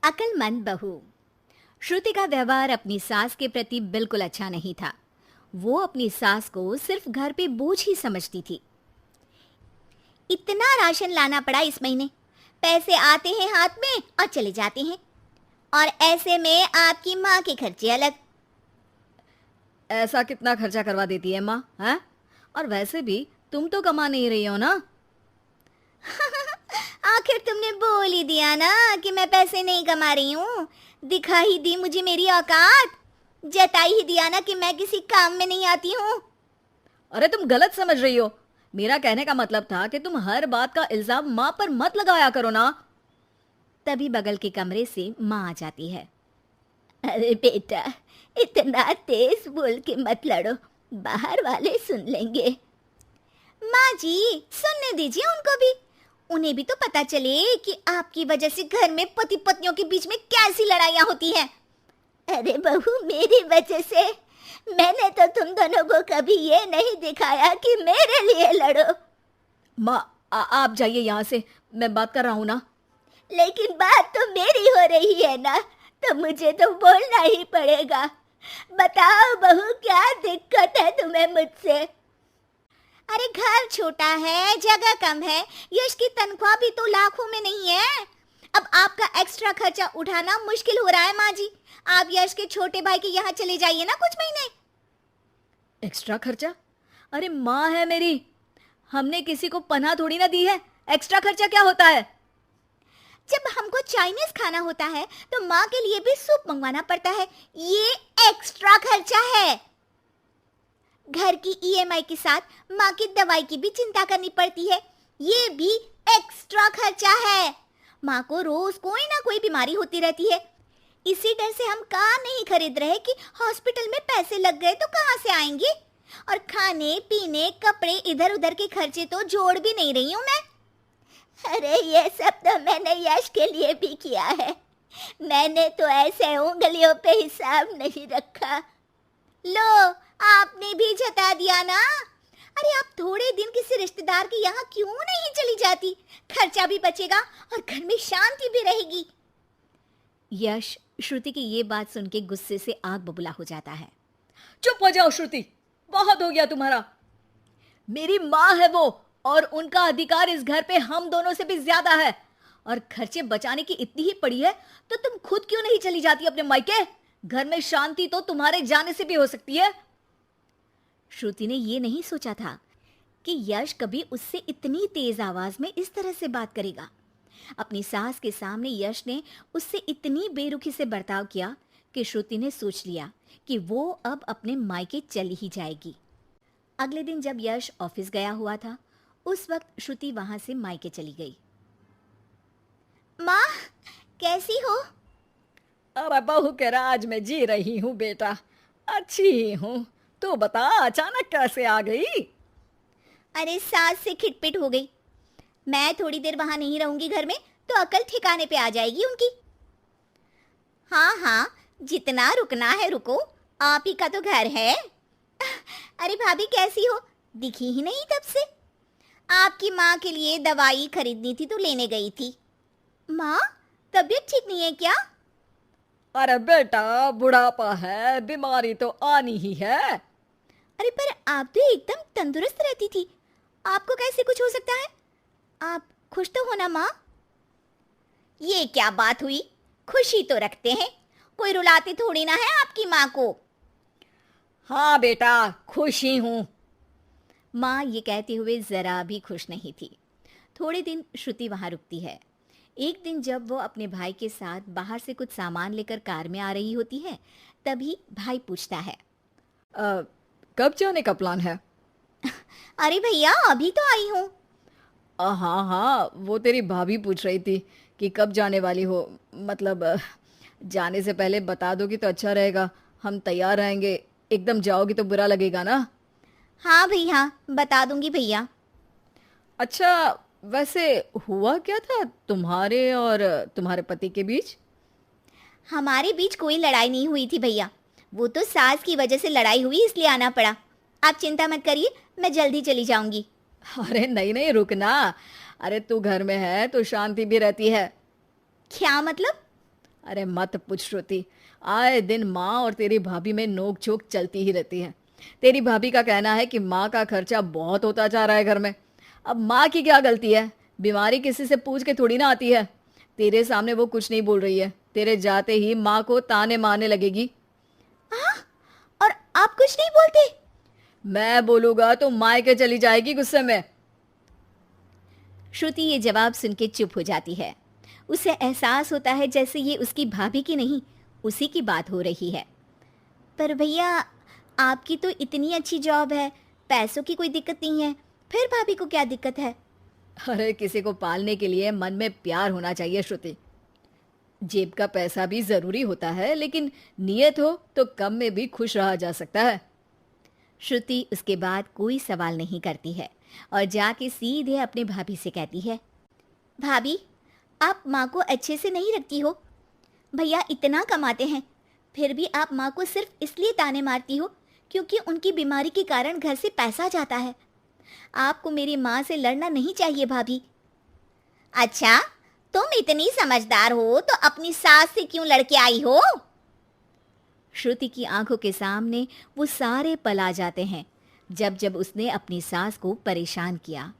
अक्लमंद बहू। श्रुति का व्यवहार अपनी सास के प्रति बिल्कुल अच्छा नहीं था। वो अपनी सास को सिर्फ घर पे बोझ ही समझती थी। इतना राशन लाना पड़ा इस महीने, पैसे आते हैं हाथ में और चले जाते हैं, और ऐसे में आपकी माँ के खर्चे अलग। ऐसा कितना खर्चा करवा देती है माँ, हैं? और वैसे भी तुम तो कमा नहीं रही हो ना। आखिर तुमने बोल ही दिया ना कि मैं पैसे नहीं कमा रही हूँ। दिखा ही दी मुझे मेरी औकात, जताई ही दिया ना कि मैं किसी काम में नहीं आती हूँ। अरे तुम गलत समझ रही हो। मेरा कहने का मतलब था कि तुम हर बात का इल्जाम माँ पर मत लगाया करो ना। तभी बगल के कमरे से माँ आ जाती है। अरे बेटा, इतना तेज बोल के मत लड़ो, बाहर वाले सुन लेंगे। माँ जी, सुनने दीजिए उनको भी, उन्हें भी तो पता चले कि आपकी वजह से घर में पति पत्नियों के बीच में कैसी लड़ाइयाँ होती हैं। अरे बहू, मेरी वजह से? मैंने तो तुम दोनों को कभी ये नहीं दिखाया कि मेरे लिए लड़ो। माँ आप जाइए यहाँ से, मैं बात कर रहा हूँ ना। लेकिन बात तो मेरी हो रही है ना, तो मुझे तो बोलना ही पड़ेगा। बताओ बहू, क्या दिक्कत है तुम्हें मुझसे? अरे घर छोटा है, जगह कम है, यश की तनख्वाह भी तो लाखों में नहीं है। अब आपका एक्स्ट्रा खर्चा उठाना मुश्किल हो रहा है माँ जी। आप यश के छोटे भाई के यहाँ चले जाइए ना कुछ महीने। एक्स्ट्रा खर्चा? अरे माँ है मेरी, हमने किसी को पनाह थोड़ी ना दी है। एक्स्ट्रा खर्चा क्या होता है? जब हमको चाइनीज खाना होता है तो माँ के लिए भी सूप मंगवाना पड़ता है, ये एक्स्ट्रा खर्चा है। घर की ईएमआई के साथ माँ की दवाई की भी चिंता करनी पड़ती है, ये भी एक्स्ट्रा खर्चा है। माँ को रोज कोई ना कोई बीमारी होती रहती है। इसी डर से हम कार नहीं खरीद रहे कि हॉस्पिटल में पैसे लग गए तो कहाँ से आएंगे। और खाने पीने कपड़े इधर उधर के खर्चे तो जोड़ भी नहीं रही हूँ मैं। अरे ये सब तो मैंने यश के लिए भी किया है, मैंने तो ऐसे उंगलियों पे हिसाब नहीं रखा। लो, आपने भी जता दिया ना। अरे आप थोड़े दिन किसी रिश्तेदार के यहाँ क्यों नहीं चली जाती? खर्चा भी बचेगा और घर में शांति भी रहेगी। यश श्रुति की ये बात सुन के गुस्से से आग बबूला हो जाता है। चुप हो जाओ श्रुति, बहुत हो गया तुम्हारा। मेरी माँ है वो, और उनका अधिकार इस घर पे हम दोनों से भी ज्यादा है। और खर्चे बचाने की इतनी ही पड़ी है तो तुम खुद क्यों नहीं चली जाती अपने मायके? घर में शांति तो तुम्हारे जाने से भी हो सकती है। श्रुति ने ये नहीं सोचा था कि यश कभी उससे इतनी तेज आवाज में इस तरह से बात करेगा। अपनी सास के सामने यश ने उससे इतनी बेरुखी से बर्ताव किया कि श्रुति ने सोच लिया कि वो अब अपने मायके चली ही जाएगी। अगले दिन जब यश ऑफिस गया हुआ था, उस वक्त श्रुति वहां से मायके चली गई। माँ, कैसी हो? अरे बहू के राज में जी रही हूँ बेटा, अच्छी ही हूँ। तू बता, अचानक कैसे आ गई? अरे सास से खिटपिट हो गई। मैं थोड़ी देर वहां नहीं रहूंगी घर में तो अकल ठिकाने पे आ जाएगी उनकी। हाँ हाँ, जितना रुकना है रुको, आप ही का तो घर है। अरे भाभी कैसी हो? दिखी ही नहीं तब से। आपकी माँ के लिए दवाई खरीदनी थी तो लेने गई थी। माँ, तबीयत ठीक नहीं है क्या? अरे बेटा, बुढ़ापा है, बीमारी तो आनी ही है। अरे पर आप तो एकदम तंदुरुस्त रहती थी, आपको कैसे कुछ हो सकता है? आप खुश तो हो ना माँ? ये क्या बात हुई? खुशी तो रखते हैं, कोई रुलाते थोड़ी ना है आपकी माँ को। हाँ बेटा, खुश ही हूँ। माँ ये कहते हुए जरा भी खुश नहीं थी। थोड़े दिन श्रुति वहां रुकती है। एक दिन जब वो अपने भाई के साथ बाहर से कुछ सामान लेकर कार में आ रही होती है, तभी भाई पूछता है, कब जाने का प्लान है? अरे भैया, अभी तो आई हूँ। हाँ हाँ, वो तेरी भाभी पूछ रही थी कि कब जाने वाली हो। मतलब जाने से पहले बता दोगी तो अच्छा रहेगा, हम तैयार रहेंगे। एकदम जाओगी तो बुरा लगेगा ना। हाँ भैया, बता दूंगी भैया। अच्छा, वैसे हुआ क्या था तुम्हारे और तुम्हारे पति के बीच? हमारे बीच कोई लड़ाई नहीं हुई थी भैया, वो तो सास की वजह से लड़ाई हुई इसलिए आना पड़ा। आप चिंता मत करिए, मैं जल्दी चली जाऊंगी। अरे नहीं नहीं, रुकना। अरे तू घर में है तो शांति भी रहती है। क्या मतलब? अरे मत पूछ श्रुति, आए दिन माँ और तेरी भाभी में नोक झोंक चलती ही रहती है। तेरी भाभी का कहना है कि माँ का खर्चा बहुत होता जा रहा है घर में। अब माँ की क्या गलती है? बीमारी किसी से पूछ के थोड़ी ना आती है। तेरे सामने वो कुछ नहीं बोल रही है, तेरे जाते ही माँ को ताने मारने लगेगी। और आप कुछ नहीं बोलते? मैं बोलूंगा तो मायके चली जाएगी गुस्से में। श्रुति ये जवाब सुन के चुप हो जाती है। उसे एहसास होता है जैसे ये उसकी भाभी की नहीं, उसी की बात हो रही है। पर भैया, आपकी तो इतनी अच्छी जॉब है, पैसों की कोई दिक्कत नहीं है, फिर भाभी को क्या दिक्कत है? अरे किसी को पालने के लिए मन में प्यार होना चाहिए श्रुति। जेब का पैसा भी जरूरी होता है, लेकिन नियत हो तो कम में भी खुश रहा जा सकता है। श्रुति उसके बाद कोई सवाल नहीं करती है और जाके सीधे अपने भाभी से कहती है, भाभी, आप माँ को अच्छे से नहीं रखती हो। भैया इतना कमाते हैं, फिर भी आप माँ को सिर्फ इसलिए ताने मारती हो क्योंकि उनकी बीमारी के कारण घर से पैसा जाता है। आपको मेरी माँ से लड़ना नहीं चाहिए भाभी। अच्छा, तुम इतनी समझदार हो तो अपनी सास से क्यों लड़के आई हो? श्रुति की आंखों के सामने वो सारे पल आ जाते हैं जब जब उसने अपनी सास को परेशान किया।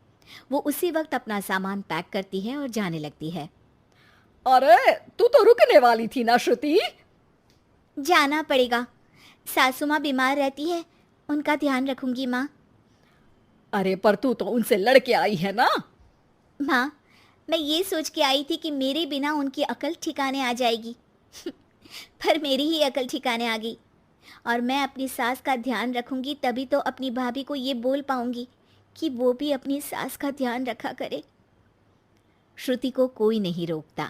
वो उसी वक्त अपना सामान पैक करती है और जाने लगती है। अरे तू तो रुकने वाली थी ना श्रुति? जाना पड़ेगा, सासू माँ बीमार रहती है, उनका ध्यान रखूंगी माँ। अरे पर तू तो उनसे लड़के आई है ना? माँ, मैं ये सोच के आई थी कि मेरे बिना उनकी अकल ठिकाने आ जाएगी पर मेरी ही अकल ठिकाने आ गई। और मैं अपनी सास का ध्यान रखूंगी तभी तो अपनी भाभी को ये बोल पाऊंगी कि वो भी अपनी सास का ध्यान रखा करे। श्रुति को कोई नहीं रोकता,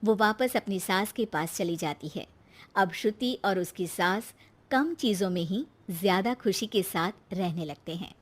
वो वापस अपनी सास के पास चली जाती है। अब श्रुति और उसकी सास कम चीज़ों में ही ज़्यादा खुशी के साथ रहने लगते हैं।